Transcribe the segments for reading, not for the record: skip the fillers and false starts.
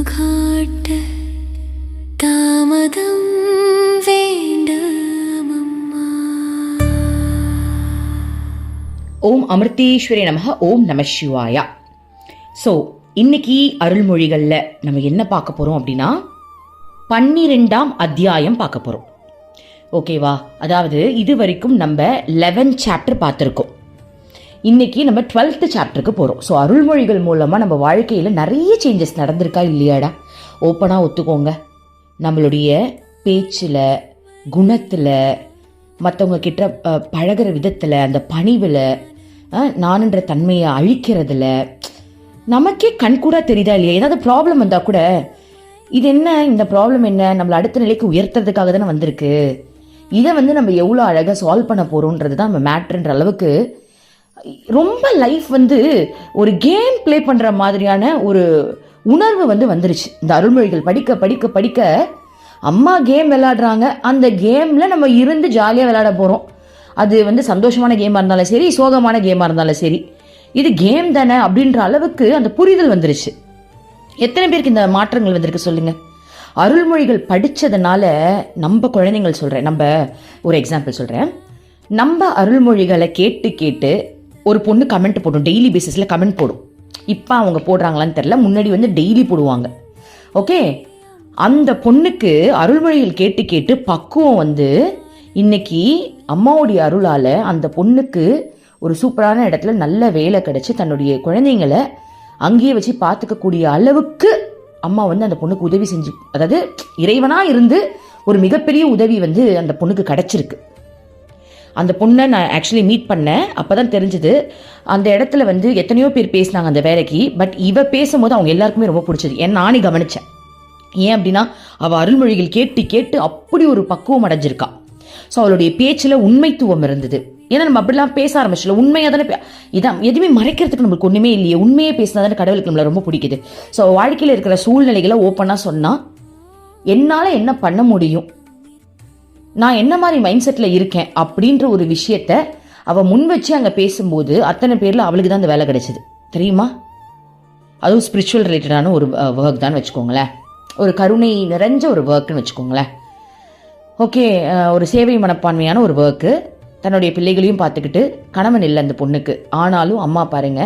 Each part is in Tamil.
காட்ட தாமதம் வேண்டாமம்மா. ஓம் அமிர்தேஸ்வரி நமக. ஓம் நம சிவாயா. ஸோ இன்னைக்கு அருள்மொழிகளில் நம்ம என்ன பார்க்க போகிறோம் அப்படின்னா 12ஆம் அத்தியாயம் பார்க்க போகிறோம். ஓகேவா? அதாவது இது வரைக்கும் நம்ம 11 சாப்டர் பார்த்துருக்கோம். இன்னைக்கு நம்ம 12th சாப்டருக்கு போகிறோம். ஸோ அருள்மொழிகள் மூலமாக நம்ம வாழ்க்கையில் நிறைய சேஞ்சஸ் நடந்திருக்கா இல்லையாடா? ஓப்பனாக ஒத்துக்கோங்க. நம்மளுடைய பேச்சில், குணத்தில், மற்றவங்க கிட்ட பழகிற விதத்தில், அந்த பணிவில், நானுன்ற தன்மையை அழிக்கிறதுல நமக்கே கண்கூடாக தெரியுதா இல்லையா? ஏதாவது ப்ராப்ளம் வந்தால் கூட இது என்ன, இந்த ப்ராப்ளம் என்ன, நம்மளை அடுத்த நிலைக்கு உயர்த்துறதுக்காக தானே வந்திருக்கு, இதை நம்ம எவ்வளோ அழகாக சால்வ் பண்ண போகிறோன்றது தான் நம்ம மேட்ருன்ற அளவுக்கு ரொம்ப லைஃப் ஒரு கேம் ப்ளே பண்ணுற மாதிரியான ஒரு உணர்வு வந்துருச்சு. இந்த அருள்மொழிகள் படிக்க படிக்க படிக்க அம்மா கேம் விளையாடுறாங்க, அந்த கேமில் நம்ம இருந்து ஜாலியாக விளையாட போகிறோம். அது சந்தோஷமான கேமாக இருந்தாலும் சரி, சோகமான கேமாக இருந்தாலும் சரி, இது கேம் தானே அப்படின்ற அளவுக்கு அந்த புரிதல் வந்துருச்சு. எத்தனை பேருக்கு இந்த மாற்றங்கள் வந்திருக்கு சொல்லுங்க? அருள்மொழிகள் படித்ததுனால நம்ம குழந்தைங்கள் சொல்கிறேன், நம்ம ஒரு எக்ஸாம்பிள் சொல்கிறேன். நம்ம அருள்மொழிகளை கேட்டு கேட்டு ஒரு பொண்ணு கமெண்ட் போடும், டெய்லி பேசிஸில் கமெண்ட் போடும். இப்போ அவங்க போடுறாங்களான்னு தெரில, முன்னாடி டெய்லி போடுவாங்க. ஓகே, அந்த பொண்ணுக்கு அருள்மொழிகள் கேட்டு கேட்டு பக்குவம் இன்னைக்கு அம்மாவுடைய அருளால் அந்த பொண்ணுக்கு ஒரு சூப்பரான இடத்துல நல்ல வேலை கிடைச்சி தன்னுடைய குழந்தைங்களை அங்கேயே வச்சு பார்த்துக்கக்கூடிய அளவுக்கு அம்மா அந்த பொண்ணுக்கு உதவி செஞ்சு, அதாவது இறைவனாக இருந்து ஒரு மிகப்பெரிய உதவி அந்த பொண்ணுக்கு கிடைச்சிருக்கு. அந்த பொண்ணை நான் ஆக்சுவலி மீட் பண்ணேன். அப்போ தான் தெரிஞ்சது அந்த இடத்துல எத்தனையோ பேர் பேசினாங்க அந்த வேலைக்கு. பட் இவ பேசும்போது அவங்க எல்லாருக்குமே ரொம்ப பிடிச்சது. ஏன்னா நானே கவனித்தேன். ஏன் அப்படின்னா அவள் அருள்மொழிகள் கேட்டு கேட்டு அப்படி ஒரு பக்குவம் அடைஞ்சிருக்கா. ஸோ அவளுடைய பேச்சில் உண்மைத்துவம் இருந்தது. ஏன்னா நம்ம அப்படிலாம் பேச ஆரம்பிச்சிடல, உண்மையாக தானே இதான் எதுவுமே மறைக்கிறதுக்கு நம்மளுக்கு ஒன்றுமே இல்லையே. உண்மையே பேசினா தானே கடவுளுக்கு நம்மளை ரொம்ப பிடிக்குது. ஸோ வாழ்க்கையில் இருக்கிற சூழ்நிலைகளை ஓப்பனாக சொன்னால் என்னால் என்ன பண்ண முடியும், நான் என்ன மாதிரி மைண்ட் செட்டில் இருக்கேன் அப்படின்ற ஒரு விஷயத்த அவள் முன் வச்சு அங்கே பேசும்போது அத்தனை பேரில் அவளுக்கு தான் அந்த வேலை கிடைச்சிது தெரியுமா? அதுவும் ஸ்பிரிச்சுவல் ரிலேட்டடான ஒரு ஒர்க் தான் வச்சுக்கோங்களேன், ஒரு கருணை நிறைஞ்ச ஒரு ஒர்க்குன்னு வச்சுக்கோங்களேன். ஓகே, ஒரு சேவை மனப்பான்மையான ஒரு ஒர்க்கு. தன்னுடைய பிள்ளைகளையும் பார்த்துக்கிட்டு, கணவன் இல்லை அந்த பொண்ணுக்கு, ஆனாலும் அம்மா பாருங்க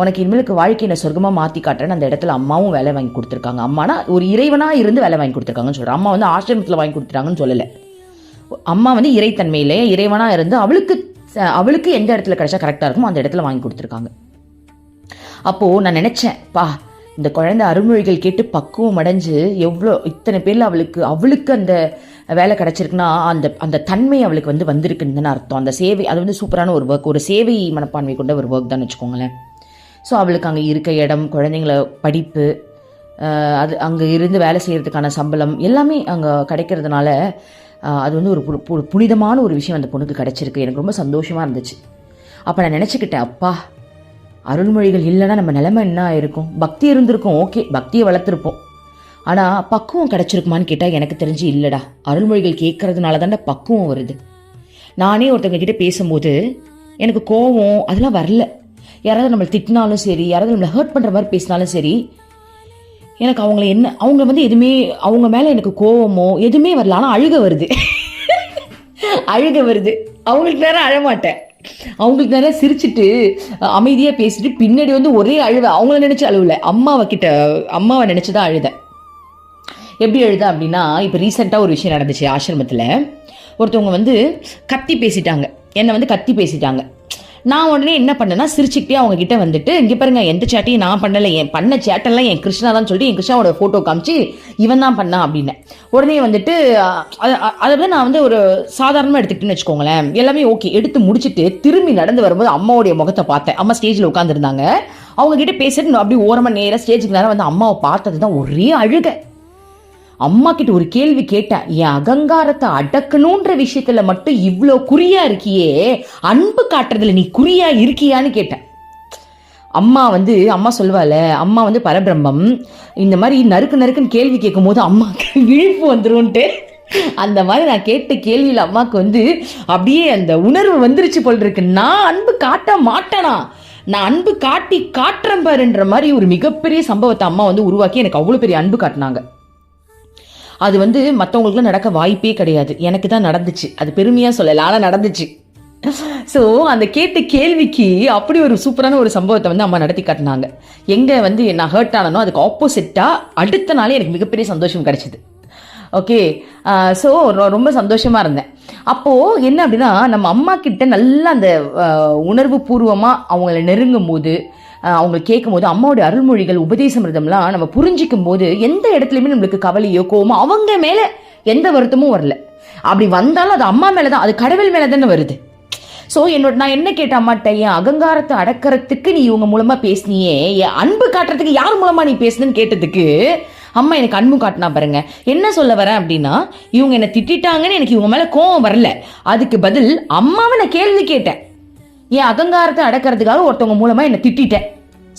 உனக்கு இனிமேலுக்கு வாழ்க்கையை நான் சொர்க்கமாக மாற்றி காட்டுறேன்னு அந்த இடத்துல அம்மாவும் வேலை வாங்கி கொடுத்துருக்காங்க. அம்மானா ஒரு இறைவனாக இருந்து வேலை வாங்கி கொடுத்துருக்காங்கன்னு சொல்கிறேன். அம்மா ஆசிரமத்தில் வாங்கி கொடுத்துட்டாங்கன்னு சொல்லலை. அம்மா இறைத்தன்மையிலே இறைவனாக இருந்து அவளுக்கு எந்த இடத்துல கிடைச்சா கரெக்டாக இருக்குமோ அந்த இடத்துல வாங்கி கொடுத்துருக்காங்க. அப்போது நான் நினச்சேன், இந்த குழந்தை அருள்மொழிகள் கேட்டு பக்குவம் அடைஞ்சு எவ்வளோ இத்தனை பேரில் அவளுக்கு அந்த வேலை கிடச்சிருக்குன்னா அந்த தன்மை அவளுக்கு வந்திருக்குன்னு தானே அர்த்தம். அந்த சேவை அது சூப்பரான ஒரு ஒர்க், ஒரு சேவை மனப்பான்மை கொண்ட ஒரு ஒர்க் தான் வச்சுக்கோங்களேன். ஸோ அவளுக்கு அங்கே இருக்க இடம், குழந்தைங்கள படிப்பு, அது அங்கே இருந்து வேலை செய்கிறதுக்கான சம்பளம் எல்லாமே அங்கே கிடைக்கிறதுனால அது ஒரு புனிதமான ஒரு விஷயம் அந்த பொண்ணுக்கு கிடச்சிருக்கு. எனக்கு ரொம்ப சந்தோஷமாக இருந்துச்சு. அப்போ நான் நினச்சிக்கிட்டேன், அப்பா அருள்மொழிகள் இல்லைன்னா நம்ம நிலைமை என்ன ஆயிருக்கும்? பக்தி இருந்திருக்கும், ஓகே, பக்தியை வளர்த்துருப்போம். ஆனால் பக்குவம் கிடச்சிருக்குமான்னு கேட்டால் எனக்கு தெரிஞ்சு இல்லைடா. அருள்மொழிகள் கேட்கறதுனால தான்டா பக்குவம் வருது. நானே ஒருத்தவங்க கிட்டே பேசும்போது எனக்கு கோவம் அதெல்லாம் வரல. யாராவது நம்மளை திட்டினாலும் சரி, யாராவது நம்மளை ஹர்ட் பண்ணுற மாதிரி பேசினாலும் சரி, எனக்கு அவங்க எதுவுமே அவங்க மேலே எனக்கு கோவமோ எதுவுமே வரல. ஆனால் அழுக வருது அழுக வருது. அவங்களுக்கு நேரம் அழமாட்டேன், அவங்களுக்கு நேரம் சிரிச்சுட்டு அமைதியாக பேசிட்டு பின்னாடி ஒரே அழுவ. அவங்கள நினச்சி அழுவலை, அம்மாவை நினச்சி தான் அழுதேன். எப்படி அழுத அப்படின்னா, இப்போ ரீசெண்டாக ஒரு விஷயம் நடந்துச்சு. ஆசிரமத்தில் ஒருத்தவங்க கத்தி பேசிட்டாங்க, என்னை கத்தி பேசிட்டாங்க. நான் உடனே என்ன பண்ணேன்னா சிரிச்சுக்கிட்டே அவங்க கிட்ட இங்கே பாருங்க, எந்த சேட்டையும் நான் பண்ணலை, என் பண்ண சேட்டெல்லாம் என் கிருஷ்ணா தான் சொல்லிட்டு என் கிருஷ்ணாவோட ஃபோட்டோ காமிச்சு இவன் தான் பண்ணான் அப்படின்னு. உடனே அதை நான் ஒரு சாதாரணமாக எடுத்துக்கிட்டுன்னு வச்சுக்கோங்களேன். எல்லாமே ஓகே, எடுத்து முடிச்சுட்டு திரும்பி நடந்து வரும்போது அம்மாவுடைய முகத்தை பார்த்தேன். அம்மா ஸ்டேஜில் உட்காந்துருந்தாங்க. அவங்க கிட்ட பேசிட்டு அப்படி ஓரமாக நேராக ஸ்டேஜுக்கு நேரம் அம்மாவை பார்த்தது தான் ஒரே அழுக. அம்மா கிட்ட ஒரு கேள்வி கேட்டேன், என் அகங்காரத்தை அடக்கணுன்ற விஷயத்துல மட்டும் இவ்வளோ குறியா இருக்கியே, அன்பு காட்டுறதுல நீ குறியா இருக்கியான்னு கேட்டேன். அம்மா சொல்வாள், அம்மா பரபிரம்மம், இந்த மாதிரி நறுக்குன்னு கேள்வி கேட்கும் போது அம்மாவுக்கு விழிப்பு வந்துரும்ன்ட்டு அந்த மாதிரி நான் கேட்ட கேள்வியில் அம்மாவுக்கு அப்படியே அந்த உணர்வு வந்துருச்சு போல் இருக்கு. நான் அன்பு காட்ட மாட்டேனா, நான் அன்பு காட்டுறேன் பாருன்ற மாதிரி ஒரு மிகப்பெரிய சம்பவத்தை அம்மா வந்து உருவாக்கி எனக்கு அவ்வளோ பெரிய அன்பு காட்டினாங்க. அது வந்து மற்றவங்களுக்குலாம் நடக்க வாய்ப்பே கிடையாது, எனக்கு தான் நடந்துச்சு. அது பெருமையாக சொல்லலை, ஆனால் நடந்துச்சு. ஸோ அந்த கேட்ட கேள்விக்கு அப்படி ஒரு சூப்பரான ஒரு சம்பவத்தை வந்து அம்மா நடத்தி காட்டினாங்க. எங்கே வந்து நான் ஹர்ட் ஆனனோ அதுக்கு ஆப்போசிட்டாக அடுத்த நாளே எனக்கு மிகப்பெரிய சந்தோஷம் கிடைச்சிது. ஓகே, ஸோ ரொம்ப சந்தோஷமாக இருந்தேன். அப்போது என்ன அப்படின்னா, நம்ம அம்மா கிட்ட நல்லா அந்த உணர்வு பூர்வமாக அவங்கள நெருங்கும் போது, அவங்க கேட்கும் போது, அம்மாவோட அருள்மொழிகள் உபதேசமிருதம்லாம் நம்ம புரிஞ்சிக்கும் போது எந்த இடத்துலையுமே நம்மளுக்கு கவலையோ கோவமோ அவங்க மேலே எந்த வருத்தமும் வரல. அப்படி வந்தாலும் அது அம்மா மேலே தான், அது கடவுள் மேலே தானே வருது. ஸோ நான் என்ன கேட்டேன் அம்மாட்ட, என் அகங்காரத்தை அடக்கிறதுக்கு நீ இவங்க மூலமாக பேசினியே, என் அன்பு காட்டுறதுக்கு யார் மூலமாக நீ பேசுனன்னு கேட்டதுக்கு அம்மா எனக்கு அன்பு காட்டினா பாருங்க. என்ன சொல்ல வரேன் அப்படின்னா, இவங்க என்னை திட்டாங்கன்னு எனக்கு இவங்க மேலே கோவம் வரல, அதுக்கு பதில் அம்மாவை நான் கேள்வி கேட்டேன். என் அகங்காரத்தை அடக்கிறதுக்காக ஒருத்தவங்க மூலமாக என்னை திட்டேன்.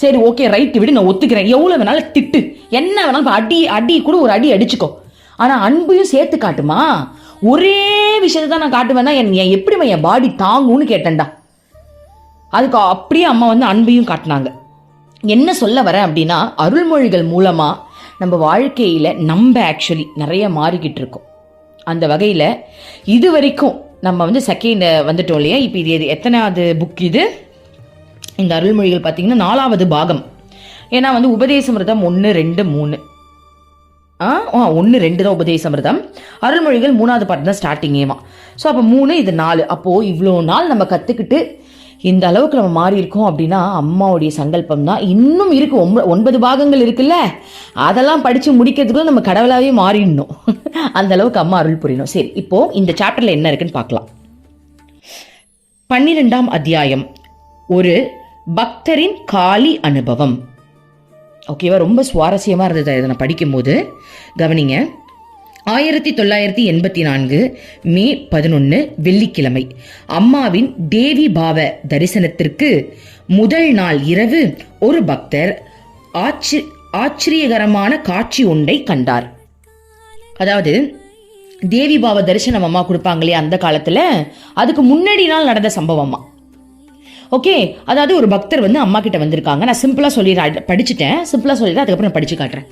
சரி ஓகே ரைட்டு விடு, நான் ஒத்துக்கிறேன், எவ்வளோ வேணாலும் திட்டு, என்ன வேணாலும் அடி கூட ஒரு அடி அடிச்சுக்கோ, ஆனால் அன்பையும் சேர்த்து காட்டுமா. ஒரே விஷயத்தை தான் நான் காட்டுவேன்னா என் எப்படிமா என் பாடி தாங்கும்னு கேட்டேன்டா. அதுக்கு அப்படியே அம்மா வந்து அன்பையும் காட்டினாங்க. என்ன சொல்ல வரேன் அப்படின்னா, அருள்மொழிகள் மூலமாக நம்ம வாழ்க்கையில் நம்ம ஆக்சுவலி நிறைய மாறிக்கிட்டு இருக்கோம். அந்த வகையில் இது வரைக்கும் நம்ம வந்து செகண்ட் வந்துட்டோம் இல்லையா. இப்போ இது எத்தனாவது புக் இது? இந்த அருள்மொழிகள் பார்த்தீங்கன்னா 4வது பாகம். ஏன்னா வந்து உபதேசமிருதம் 1, 2, 3 1, 2 தான் உபதேசமிருதம். அருள்மொழிகள் 3வது பாட்டு தான் ஸ்டார்டிங்கேமா. ஸோ அப்போ 3, இது 4. அப்போது இவ்வளோ நாள் நம்ம கற்றுக்கிட்டு இந்த அளவுக்கு நம்ம மாறி இருக்கோம் அப்படின்னா அம்மாவுடைய சங்கல்பம் தான். இன்னும் இருக்கு, 9 பாகங்கள் இருக்குல்ல, அதெல்லாம் படித்து முடிக்கிறதுக்குள்ள நம்ம கடவுளாகவே மாறிடணும். அந்த அளவுக்கு அம்மா அருள் புரியணும். சரி, இப்போ இந்த சாப்டர்ல என்ன இருக்குன்னு பார்க்கலாம். 12ஆம் அத்தியாயம், ஒரு பக்தரின் காளி அனுபவம். ஓகேவா, ரொம்ப சுவாரஸ்யமாக இருந்தது இதை நான் படிக்கும்போது. கவனிங்க. 1984 மே 11 வெள்ளிக்கிழமை அம்மாவின் தேவி பாவ தரிசனத்திற்கு முதல் நாள் இரவு ஒரு பக்தர் ஆச்சரியகரமான காட்சி ஒன்றை கண்டார். அதாவது தேவி பாவ தரிசனம் அம்மா கொடுப்பாங்களே அந்த காலத்தில், அதுக்கு முன்னாடி நாள் நடந்த சம்பவமா. ஓகே, அதாவது ஒரு பக்தர் வந்து அம்மா கிட்ட வந்திருக்காங்க. நான் சிம்பிளாக சொல்லிடுறேன், படிச்சுட்டேன், சிம்பிளாக சொல்லிடுறேன், அதுக்கப்புறம் நான் படிச்சு காட்டுறேன்.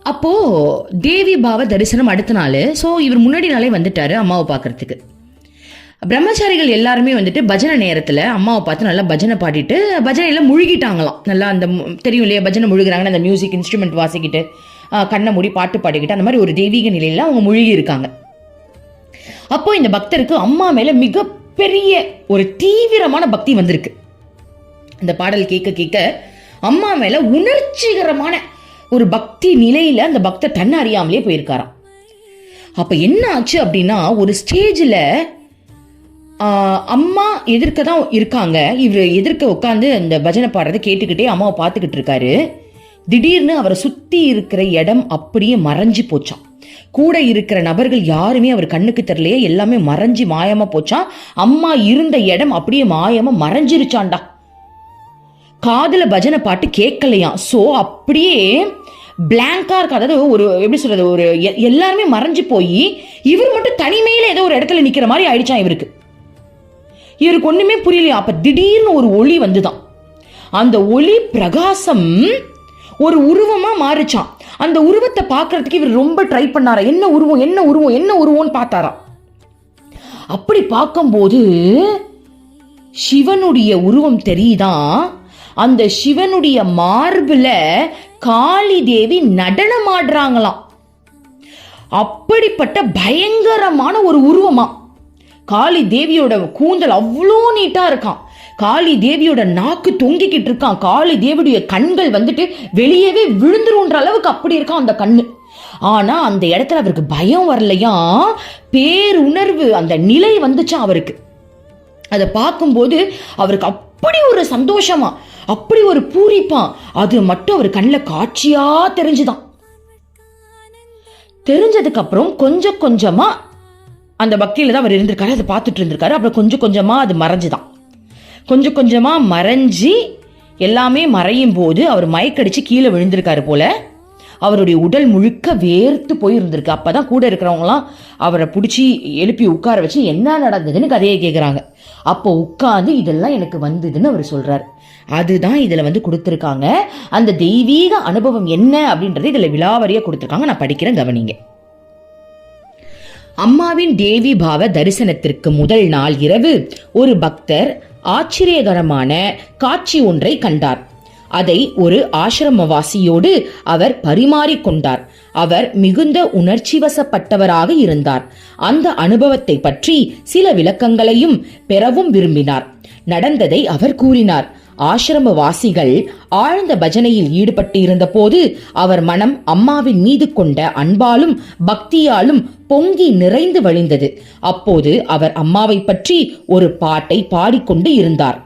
அப்போது தேவி பாவ தரிசனம் அடுத்த நாள். ஸோ இவர் முன்னாடி நாளே வந்துட்டாரு அம்மாவை பார்க்கறதுக்கு. பிரம்மச்சாரிகள் எல்லாருமே வந்துட்டு பஜனை நேரத்தில் அம்மாவை பார்த்து நல்லா பஜனை பாடிட்டு பஜனையில் முழுகிட்டாங்களாம். நல்லா அந்த தெரியும் இல்லையா, பஜனை முழுகிறாங்கன்னு அந்த மியூசிக் இன்ஸ்ட்ருமெண்ட் வாசிக்கிட்டு கண்ணை மூடி பாட்டு பாடிக்கிட்டு அந்த மாதிரி ஒரு தெய்வீக நிலையில் அவங்க முழுகி இருக்காங்க. அப்போ இந்த பக்தருக்கு அம்மா மேலே மிகப்பெரிய ஒரு தீவிரமான பக்தி வந்திருக்கு. இந்த பாடல் கேட்க கேட்க அம்மா மேலே உணர்ச்சிகரமான ஒரு பக்தி நிலையில அந்த பக்தர் தன்னை அறியாமலே போயிருக்காராம். அப்ப என்ன ஆச்சு அப்படின்னா, ஒரு ஸ்டேஜில் அம்மா எதிர்க்க தான் இருக்காங்க, இவர் எதிர்க்க உட்காந்து அந்த பஜனை பாடுறதை கேட்டுக்கிட்டே அம்மாவை பார்த்துக்கிட்டு இருக்காரு. திடீர்னு அவரை சுத்தி இருக்கிற இடம் அப்படியே மறைஞ்சு போச்சான். கூட இருக்கிற நபர்கள் யாருமே அவர் கண்ணுக்கு தெரியலையே, எல்லாமே மறைஞ்சு மாயமா போச்சான். அம்மா இருந்த இடம் அப்படியே மாயமா மறைஞ்சிருச்சான்டா. காதுல பஜனை பாட்டு கேட்கலையாம். ஸோ அப்படியே பிளாங்கா இருக்கு. அதாவது ஒரு எப்படி சொல்றது, ஒரு எல்லாருமே மறைஞ்சு போய் இவர் மட்டும் தனிமையில ஏதோ ஒரு இடத்துல நிக்கிற மாதிரி ஆயிடுச்சான். இவருக்கு ஒண்ணுமே புரியலையா. அப்ப திடீர்னு ஒரு ஒளி வந்துதான். அந்த ஒளி பிரகாசம் ஒரு உருவமா மாறிச்சான். அந்த உருவத்தை பார்க்கறதுக்கு இவர் ரொம்ப ட்ரை பண்ணாரா, என்ன உருவம் என்ன உருவம் என்ன உருவம்னு பார்த்தாராம். அப்படி பார்க்கும்போது சிவனுடைய உருவம் தெரியுதான். அந்த சிவனுடைய மார்புல காளி தேவி நடனம் ஆடுறாங்களாம். அப்படிப்பட்ட பயங்கரமான ஒரு உருவமா. காளி தேவியோட கூந்தல் அவ்வளோ நீட்டா இருக்கான். காளி தேவியோட நாக்கு தொங்கிக்கிட்டு இருக்கான். காளி தேவியுடைய கண்கள் வந்துட்டு வெளியவே விழுந்துருன்ற அளவுக்கு அப்படி இருக்கான் அந்த கண்ணு. ஆனா அந்த இடத்துல அவருக்கு பயம் வரலையா, பேருணர்வு அந்த நிலை வந்துச்சா அவருக்கு. அதை பார்க்கும்போது அவருக்கு அப்படி ஒரு சந்தோஷமா, அப்படி ஒரு பூரிப்பான். அது மட்டும் அவர் கண்ணில் காட்சியா தெரிஞ்சுதான். தெரிஞ்சதுக்கு அப்புறம் கொஞ்சம் கொஞ்சமா அந்த பக்தியில தான் அவர் இருந்திருக்காரு, அதை பார்த்துட்டு இருந்திருக்காரு. அப்புறம் கொஞ்சம் கொஞ்சமா அது மறைஞ்சுதான். கொஞ்சம் கொஞ்சமா மறைஞ்சி எல்லாமே மறையும் போது அவர் மயக்கடிச்சு கீழே விழுந்திருக்காரு போல. அவருடைய உடல் முழுக்க வேர்த்து போயிருந்திருக்கு. அப்பதான் கூட இருக்கிறவங்களாம் அவரை பிடிச்சி எழுப்பி உட்கார வச்சு என்ன நடந்ததுன்னு கதையை கேட்குறாங்க. அப்போ உட்கார்ந்து இதெல்லாம் எனக்கு வந்ததுன்னு அவர் சொல்றார். அதுதான் இதுல கொடுத்திருக்காங்க. அந்த தெய்வீக அனுபவம் என்ன அப்படின்றது இதுல விலாவரியா கொடுத்திருக்காங்க. நான் படிக்கிறேன், கவனிங்க. அம்மாவின் தேவி பாவ தரிசனத்திற்கு முதல் நாள் இரவு ஒரு பக்தர் ஆச்சரியகரமான காட்சி ஒன்றை கண்டார். அதை ஒரு ஆசிரமவாசியோடு அவர் பரிமாறிக்கொண்டார். அவர் மிகுந்த உணர்ச்சி வசப்பட்டவராக இருந்தார். அந்த அனுபவத்தை பற்றி சில விளக்கங்களையும் பெறவும் விரும்பினார். நடந்ததை அவர் கூறினார். ஆசிரமவாசிகள் ஆழ்ந்த பஜனையில் ஈடுபட்டு இருந்த போது அவர் மனம் அம்மாவின் மீது கொண்ட அன்பாலும் பக்தியாலும் பொங்கி நிறைந்து வழிந்தது. அப்போது அவர் அம்மாவை பற்றி ஒரு பாட்டை பாடிக்கொண்டு இருந்தார்.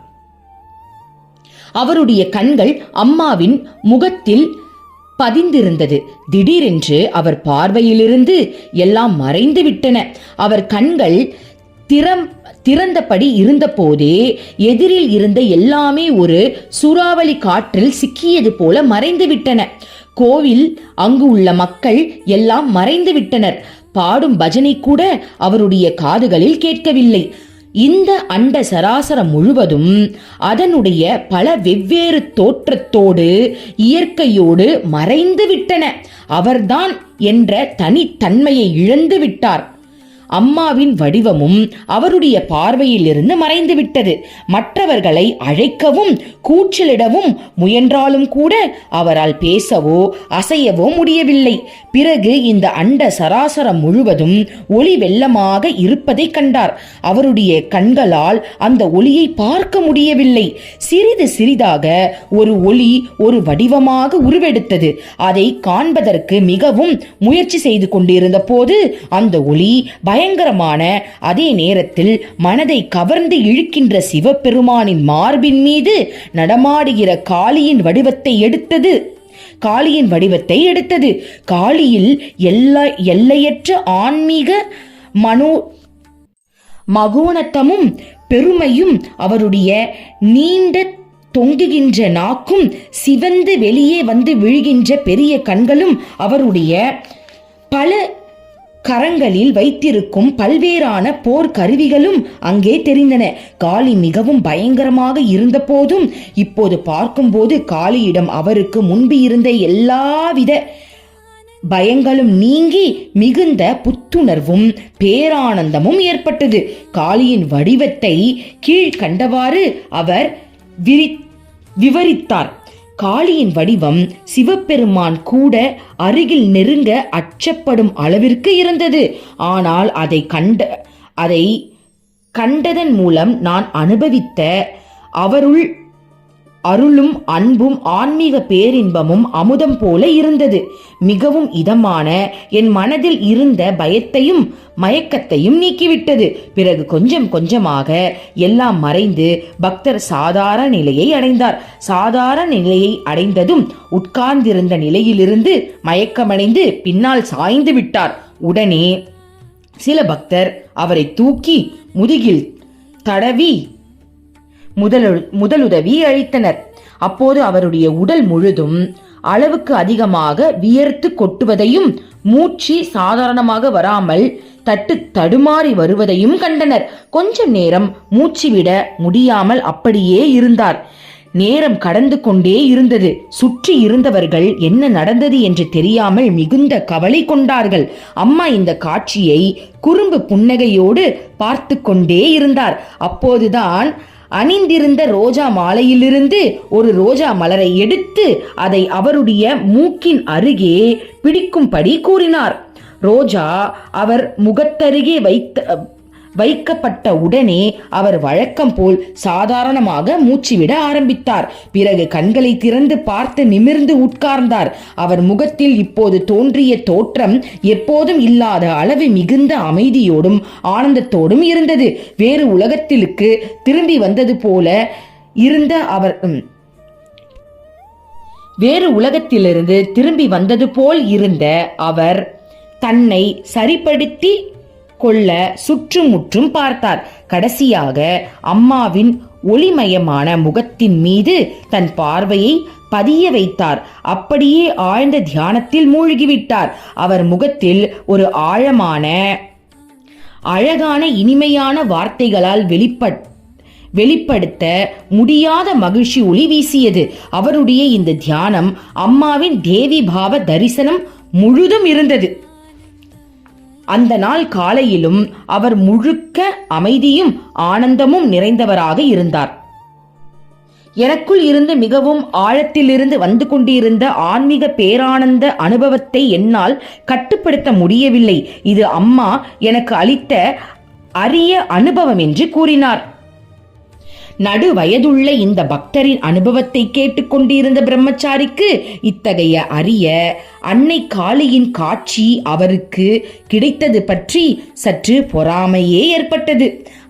அவருடைய கண்கள் அம்மாவின் முகத்தில் பதிந்திருந்தது. திடீரென்று அவர் பார்வையிலிருந்து எல்லாம் மறைந்து விட்டன. அவர் கண்கள் திறந்தபடி இருந்த போதே எதிரில் இருந்த எல்லாமே ஒரு சூறாவளி காற்றில் சிக்கியது போல மறைந்து விட்டன. கோவில் அங்கு உள்ள மக்கள் எல்லாம் மறைந்து விட்டனர். பாடும் பஜனை கூட அவருடைய காதுகளில் கேட்கவில்லை. இந்த அண்ட சராசரம் முழுவதும் அதனுடைய பல வெவ்வேறு தோற்றத்தோடு இயற்கையோடு மறைந்து விட்டன. அவர்தான் என்ற தனித்தன்மையை இழந்து விட்டார். அம்மாவின் வடிவமும் அவருடைய பார்வையில் இருந்து மறைந்து விட்டது. மற்றவர்களை அழைக்கவும் கூச்சலிடவும் முயன்றாலும் கூட அவரால் பேசவோ அசையவோ முடியவில்லை. பிறகு இந்த அண்ட சராசரம் முழுவதும் ஒளி வெள்ளமாக இருப்பதை கண்டார். அவருடைய கண்களால் அந்த ஒளியை பார்க்க முடியவில்லை. சிறிது சிறிதாக ஒரு ஒளி ஒரு வடிவமாக உருவெடுத்தது. அதை காண்பதற்கு மிகவும் முயற்சி செய்து கொண்டிருந்த போது அந்த ஒளி பயங்கரமான, அதே நேரத்தில் மனதை கவர்ந்து இழுக்கின்ற சிவபெருமானின் மார்பின் மீது நடமாடுகிற காளியின் வடிவத்தை எடுத்தது. காளியில் எல்லையற்ற ஆன்மீக மகோனத்தமும் பெருமையும், அவருடைய நீண்ட தொங்குகின்ற நாக்கும், சிவந்து வெளியே வந்து விழுகின்ற பெரிய கண்களும், அவருடைய பல கரங்களில் வைத்திருக்கும் பல்வேறான போர் கருவிகளும் அங்கே தெரிந்தன. காளி மிகவும் பயங்கரமாக இருந்த போதும் இப்போது பார்க்கும்போது காளியிடம் அவருக்கு முன்பு இருந்த எல்லாவித பயங்களும் நீங்கி மிகுந்த புத்துணர்வும் பேரானந்தமும் ஏற்பட்டது. காளியின் வடிவத்தை கீழ்கண்டவாறு அவர் விவரித்தார். காளியின் வடிவம் சிவபெருமான் கூட அருகில் நெருங்க அச்சப்படும் அளவிற்கு இருந்தது. ஆனால் அதை கண்டதன் மூலம் நான் அனுபவித்த அவருள் அருளும் அன்பும் ஆன்மீக பேரின்பமும் அமுதம் போல இருந்தது. மிகவும் இதமான என் மனதில் இருந்த பயத்தையும் மயக்கத்தையும் நீக்கிவிட்டது. பிறகு கொஞ்சம் கொஞ்சமாக எல்லாம் மறைந்து பக்தர் சாதாரண நிலையை அடைந்தார். சாதாரண நிலையை அடைந்ததும் உட்கார்ந்திருந்த நிலையிலிருந்து மயக்கமடைந்து பின்னால் சாய்ந்து விட்டார். உடனே சில பக்தர் அவரை தூக்கி முதுகில் தடவி முதலுதவி அளித்தனர். அப்போது அவருடைய உடல் முழுதும் அளவுக்கு அதிகமாக வியர்த்து கொட்டுவதையும் மூச்சு சாதாரணமாக வராமல் தடுமாறி வருவதையும் கண்டனர். கொஞ்சம் நேரம் மூச்சு விட முடியாமல் அப்படியே இருந்தார். நேரம் கடந்து கொண்டே இருந்தது. சுற்றி இருந்தவர்கள் என்ன நடந்தது என்று தெரியாமல் மிகுந்த கவலை கொண்டார்கள். அம்மா இந்த காட்சியை குறும்பு புன்னகையோடு பார்த்து கொண்டே இருந்தார். அப்போதுதான் அணிந்திருந்த ரோஜா மாலையிலிருந்து ஒரு ரோஜா மலரை எடுத்து அதை அவருடைய மூக்கின் அருகே பிடிக்கும்படி கூறினார். ரோஜா அவர் முகத்தருகே வைக்கப்பட்ட உடனே அவர் வழக்கம் போல் சாதாரணமாக மூச்சுவிட ஆரம்பித்தார். பிறகு கண்களை திறந்து பார்த்து நிமிர்ந்து உட்கார்ந்தார். அவர் முகத்தில் இப்போது தோன்றிய தோற்றம் எப்போதும் இல்லாத அளவு மிகுந்த அமைதியோடும் ஆனந்தத்தோடும் இருந்தது. வேறு உலகத்திற்கு திரும்பி வந்தது போல இருந்த அவர் வேறு உலகத்திலிருந்து திரும்பி வந்தது போல் இருந்த அவர் தன்னை சரிப்படுத்தி கொள்ள சுற்றுமுற்றும் பார்த்தார். கடைசியாக அம்மாவின் ஒளிமயமான முகத்தின் மீது தன் பார்வையை பதிய வைத்தார். அப்படியே ஆழ்ந்த தியானத்தில் மூழ்கிவிட்டார். அவர் முகத்தில் ஒரு ஆழமான அழகான இனிமையான வார்த்தைகளால் வெளிப்படுத்த முடியாத மகிழ்ச்சி ஒளி வீசியது. அவருடைய இந்த தியானம் அம்மாவின் தேவி பாவ தரிசனம் முழுதும் இருந்தது. அந்த நாள் காலையிலும் அவர் முழுக்க அமைதியும் ஆனந்தமும் நிறைந்தவராக இருந்தார். எனக்குள் இருந்து மிகவும் ஆழத்திலிருந்து வந்து கொண்டிருந்த ஆன்மீக பேரானந்த அனுபவத்தை என்னால் கட்டுப்படுத்த முடியவில்லை. இது அம்மா எனக்கு அளித்த அரிய அனுபவம் என்று கூறினார். நடு வயதுள்ள இந்த பக்தரின் அனுபவத்தை கேட்டுக்கொண்டிருந்த பிரம்மச்சாரிக்கு இத்தகைய அரிய அன்னை காளியின் காட்சி அவருக்கு கிடைத்தது பற்றி சற்று பொறாமையே ஏற்பட்டது.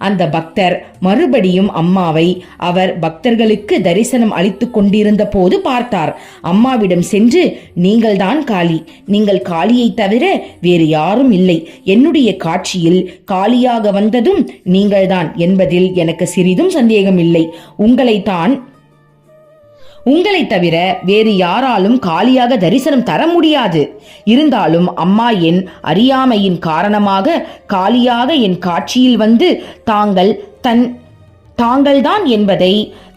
அந்த பக்தர் மறுபடியும் அம்மாவை அவர் பக்தர்களுக்கு தரிசனம் அளித்துக் கொண்டிருந்த போது பார்த்தார். அம்மாவிடம் சென்று, நீங்கள் தான் காளி, நீங்கள் காளியை தவிர வேறு யாரும் இல்லை. என்னுடைய காட்சியில் காளியாக வந்ததும் நீங்கள்தான் என்பதில் எனக்கு சிறிதும் சந்தேகம் இல்லை. உங்களை தவிர வேறு யாராலும் காளியாக தரிசனம் தர முடியாது. இருந்தாலும் அம்மா என் அறியாமையின் காரணமாக காளியாக என் காட்சியில் வந்து தாங்கள்தான் என்பதை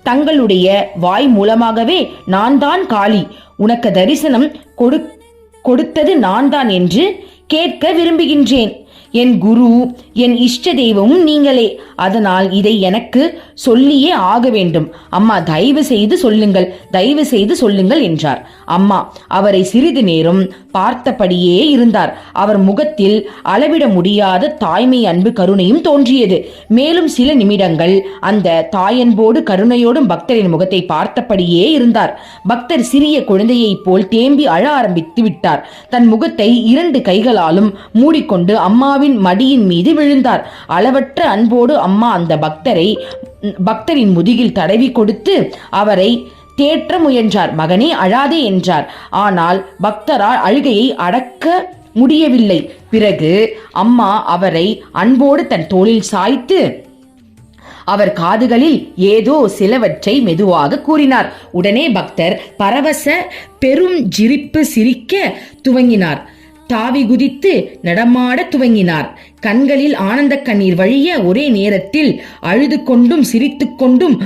தங்களுடைய வாய் மூலமாகவே நான் தான் காளி, உனக்கு தரிசனம் கொடுத்தது நான் தான் என்று கேட்க விரும்புகின்றேன். என் குரு, என் இஷ்ட தெய்வமும் நீங்களே. அதனால் இதை எனக்கு சொல்லியே ஆக வேண்டும். அம்மா, தயவு செய்து சொல்லுங்கள் என்றார். அம்மா அவரை சிறிது நேரம் பார்த்தபடியே இருந்தார். அவர் முகத்தில் அளவிட முடியாத தாய்மை, அன்பு, கருணையும் தோன்றியது. மேலும் சில நிமிடங்கள் அந்த தாயன்போடு கருணையோடும் பக்தரின் முகத்தை பார்த்தபடியே இருந்தார். பக்தர் சிறிய குழந்தையைப் போல் தேம்பி அழ ஆரம்பித்து விட்டார். தன் முகத்தை 2 கைகளாலும் மூடிக்கொண்டு அம்மாவின் மடியின் மீது விழுந்தார். அளவற்ற அன்போடு அம்மா அந்த பக்தரின் முதுகில் தடவி கொடுத்து அவரை தேற்ற முயன்றார். மகனே, அழாதே என்றார். ஆனால் பக்தரால் அழுகையை அடக்க முடியவில்லை. பிறகு அம்மா அவரை அன்போடு தன் தோளில் சாய்த்து அவர் காதுகளில் ஏதோ சிலவற்றை மெதுவாக கூறினார். உடனே பக்தர் பரவச பெரும் சிரிக்க துவங்கினார். தாவி குதித்து நடமாட துவங்கினார். கண்களில் ஆனந்த கண்ணீர் வழிய ஒரே நேரத்தில் அழுது கொண்டும் சிரித்து கொண்டும்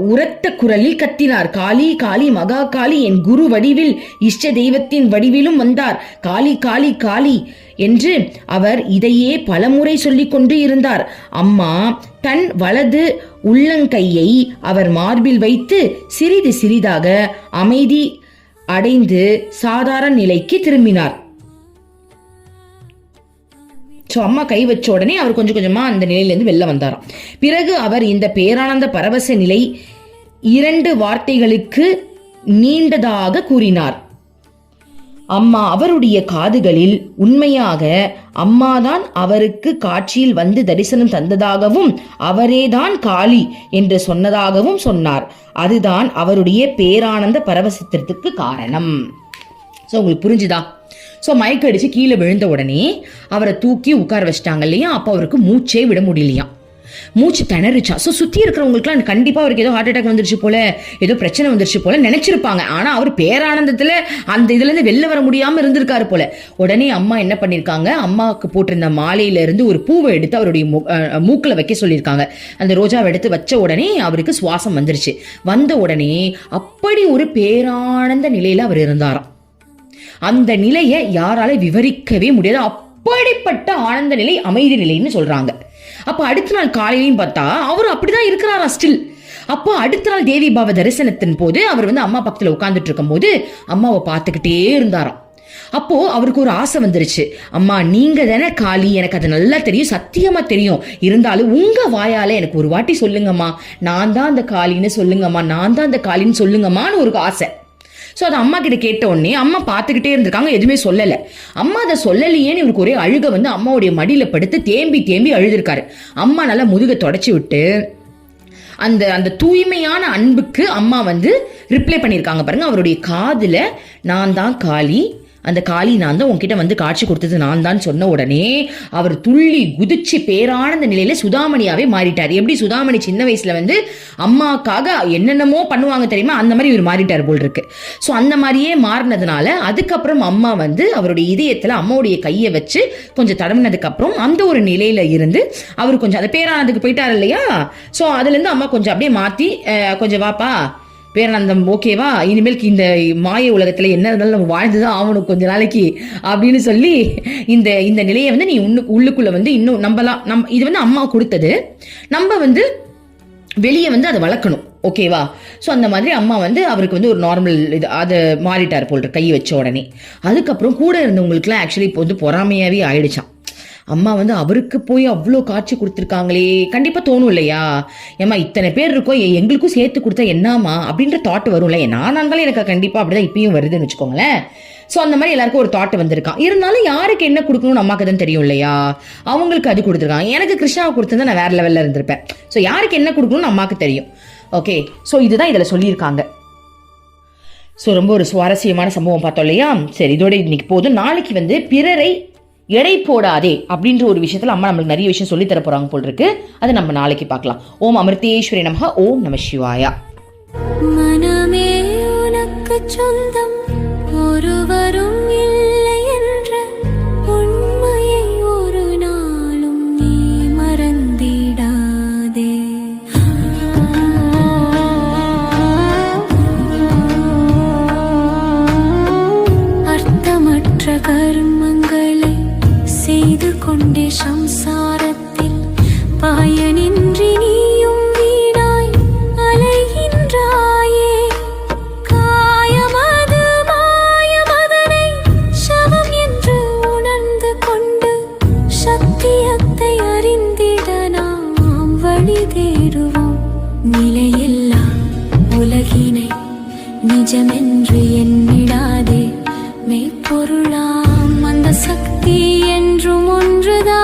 உரத்த குரலில் கத்தினார். காளி, காளி, மகா காளி, என் குரு வடிவில் இஷ்ட தெய்வத்தின் வடிவிலும் வந்தார். காளி, காளி, காளி என்று அவர் இதையே பலமுறை சொல்லிக் கொண்டு இருந்தார். அம்மா தன் வலது உள்ளங்கையை அவர் மார்பில் வைத்து சிறிது சிறிதாக அமைதி அடைந்து சாதாரண நிலைக்கு திரும்பினார். அம்மா கை வச்ச உடனே அவர் கொஞ்சம் கொஞ்சமா அந்த நிலையிலிருந்து வெளில வந்தாராம். பிறகு அவர் இந்த பேரானந்த பரவச நிலை 2 வார்த்தைகளுக்கு நீண்டதாக கூறினார். அம்மா அவருடைய காதுகளில் உண்மையாக அம்மாதான் அவருக்கு காட்சியில் வந்து தரிசனம் தந்ததாகவும் அவரேதான் காளி என்று சொன்னதாகவும் சொன்னார். அதுதான் அவருடைய பேரானந்த பரவசத்திற்கு காரணம். உங்களுக்கு புரிஞ்சுதா? மயக்க அடிச்சு கீழே விழுந்த உடனே அவரை தூக்கி உட்கார வச்சிட்டாங்க இல்லையா? அப்போ அவருக்கு மூச்சே விட முடியலையா, மூச்சு திணறிச்சா. சுத்தி இருக்கிறவங்களுக்குலாம் கண்டிப்பா அவருக்கு ஏதோ ஹார்ட் அட்டாக் வந்துருச்சு போல, ஏதோ பிரச்சனை வந்துருச்சு போல நினைச்சிருப்பாங்க. ஆனா அவர் பேரானந்தத்துல அந்த இதுல இருந்து வெளில வர முடியாம இருந்திருக்காரு போல. உடனே அம்மா என்ன பண்ணிருக்காங்க, அம்மாவுக்கு போட்டிருந்த மாலையில இருந்து ஒரு பூவை எடுத்து அவருடைய மூக்குல வைக்க சொல்லியிருக்காங்க. அந்த ரோஜாவை எடுத்து வச்ச உடனே அவருக்கு சுவாசம் வந்துருச்சு. வந்த உடனே அப்படி ஒரு பேரானந்த நிலையில அவர் இருந்தாராம். அந்த நிலையை யாரால விவரிக்கவே முடியாது. அப்படிப்பட்ட ஆனந்த நிலை, அமைதி நிலைன்னு சொல்றாங்க. அப்ப அடுத்த நாள் காலையிலையும் பார்த்தா அவரு அப்படிதான் இருக்கிறாரா ஸ்டில். அப்போ அடுத்த நாள் தேவி பாவ தரிசனத்தின் போது அவர் அம்மா பக்கத்துல உட்கார்ந்துட்டு இருக்கும் போது அம்மாவை பார்த்துக்கிட்டே இருந்தாராம். அப்போ அவருக்கு ஒரு ஆசை வந்துருச்சு. அம்மா, நீங்க தானே காளி, எனக்கு அது நல்லா தெரியும், சத்தியமா தெரியும். இருந்தாலும் உங்க வாயால எனக்கு ஒரு வாட்டி சொல்லுங்கம்மா, நான் தான் அந்த காளின்னு சொல்லுங்கம்மா, நான் தான் அந்த காளின்னு சொல்லுங்கம்மான்னு ஒரு ஆசை. அது அம்மா கிட்ட கேட்ட உடனே அம்மா பார்த்துக்கிட்டே இருந்திருக்காங்க, எதுவுமே சொல்லல. அம்மா அதை சொல்லலையேன்னு இவருக்கு ஒரே அழுக வந்து அம்மாவுடைய மடியில படுத்து தேம்பி தேம்பி அழுதுருக்காரு. அம்மா நல்லா முதுக தொடச்சி விட்டு அந்த தூய்மையான அன்புக்கு அம்மா ரிப்ளை பண்ணியிருக்காங்க பாருங்க. அவருடைய காதுல நான் தான் காளி, அந்த காளி நான் தான் உன்கிட்ட வந்து காட்சி கொடுத்தது நான் தான் சொன்ன உடனே அவர் துள்ளி குதிச்சு பேரானந்த நிலையில சுதாமணியாவே மாறிட்டார். எப்படி சுதாமணி சின்ன வயசுல வந்து அம்மாக்காக என்னென்னமோ பண்ணுவாங்க தெரியுமா, அந்த மாதிரி இவர் மாறிட்டார் போல் இருக்கு. ஸோ அந்த மாதிரியே மாறினதுனால அதுக்கப்புறம் அம்மா வந்து அவருடைய இதயத்துல அம்மாவுடைய கையை வச்சு கொஞ்சம் தடவினதுக்கு அப்புறம் அந்த ஒரு நிலையில இருந்து அவர் கொஞ்சம் அந்த பேரானதுக்கு போயிட்டார் இல்லையா. ஸோ அதுல இருந்து அம்மா கொஞ்சம் அப்படியே மாத்தி கொஞ்சம் வாப்பா பேரானந்தம் ஓகேவா, இனிமேல் இந்த மாய உலகத்துல என்ன இருந்தாலும் நம்ம வாழ்ந்துதான் ஆகணும் கொஞ்ச நாளைக்கு அப்படின்னு சொல்லி இந்த இந்த நிலையை வந்து நீ உள்ளுக்குள்ள வந்து இன்னும் நம்பலாம். இது வந்து அம்மா கொடுத்தது, நம்ம வந்து வெளியே வந்து அதை வளர்க்கணும். ஓகேவா. ஸோ அந்த மாதிரி அம்மா வந்து அவருக்கு வந்து ஒரு நார்மல் இது அதை மாறிட்டார் போல் கை வச்ச உடனே. அதுக்கப்புறம் கூட இருந்தவங்களுக்குலாம் ஆக்சுவலி இப்போ வந்து பொறாமையாவே ஆயிடுச்சான். அம்மா வந்து அவருக்கு போய் அவ்வளோ காட்சி கொடுத்துருக்காங்களே, கண்டிப்பாக தோணும் இல்லையா, ஏமா இத்தனை பேர் இருக்கோ எங்களுக்கும் சேர்த்து கொடுத்தா என்னமா அப்படின்ற தாட் வரும்ல. நானாங்களும் எனக்கு கண்டிப்பாக அப்படிதான் இப்பயும் வருதுன்னு வச்சுக்கோங்களேன். ஸோ அந்த மாதிரி எல்லாருக்கும் ஒரு தாட் வந்திருக்கான். இருந்தாலும் யாருக்கு என்ன கொடுக்கணும்னு அம்மாக்கு தான் தெரியும் இல்லையா, அவங்களுக்கு அது கொடுத்துருக்காங்க. எனக்கு கிருஷ்ணாவை கொடுத்தா நான் வேற லெவலில் இருந்திருப்பேன். ஸோ யாருக்கு என்ன கொடுக்கணும்னு அம்மாக்கு தெரியும். ஓகே, ஸோ இதுதான் இதில் சொல்லியிருக்காங்க. ஸோ ரொம்ப ஒரு சுவாரஸ்யமான சம்பவம் பார்த்தோம் இல்லையா. சரி, இதோட இன்னைக்கு போதும். நாளைக்கு வந்து பிறரை எடை போடாதே அப்படின்ற ஒரு விஷயத்துல அம்மா நம்மளுக்கு நிறைய விஷயம் சொல்லி தர போறாங்க போல் இருக்கு. அதை நம்ம நாளைக்கு பார்க்கலாம். ஓம் அமிர்தேஸ்வரி நமஹ. ஓம் நம சிவாயா. மனமே உனக்கு சொந்தம், ஒருவரும் இல்லை என்ற உண்மையை ஒரு நாளும் நீ மறந்திடாதே. அர்த்தமற்ற கர்மங்களை செய்து கொண்டே சம்சாரத்தில் பயனின்றி நீயும் வீணாய் அலைகின்றாயே. காயமது மாயமதனை சவம் என்று உணர்ந்து கொண்டு சத்தியத்தை அறிந்திட நாம் வழி தேடுவோம். நிலையில்லா உலகினை நிஜமென்று எண்ணிடாதே, மெய்ப்பொருளாம் அந்த சக்தி என்றும் ஒன்றுதான்.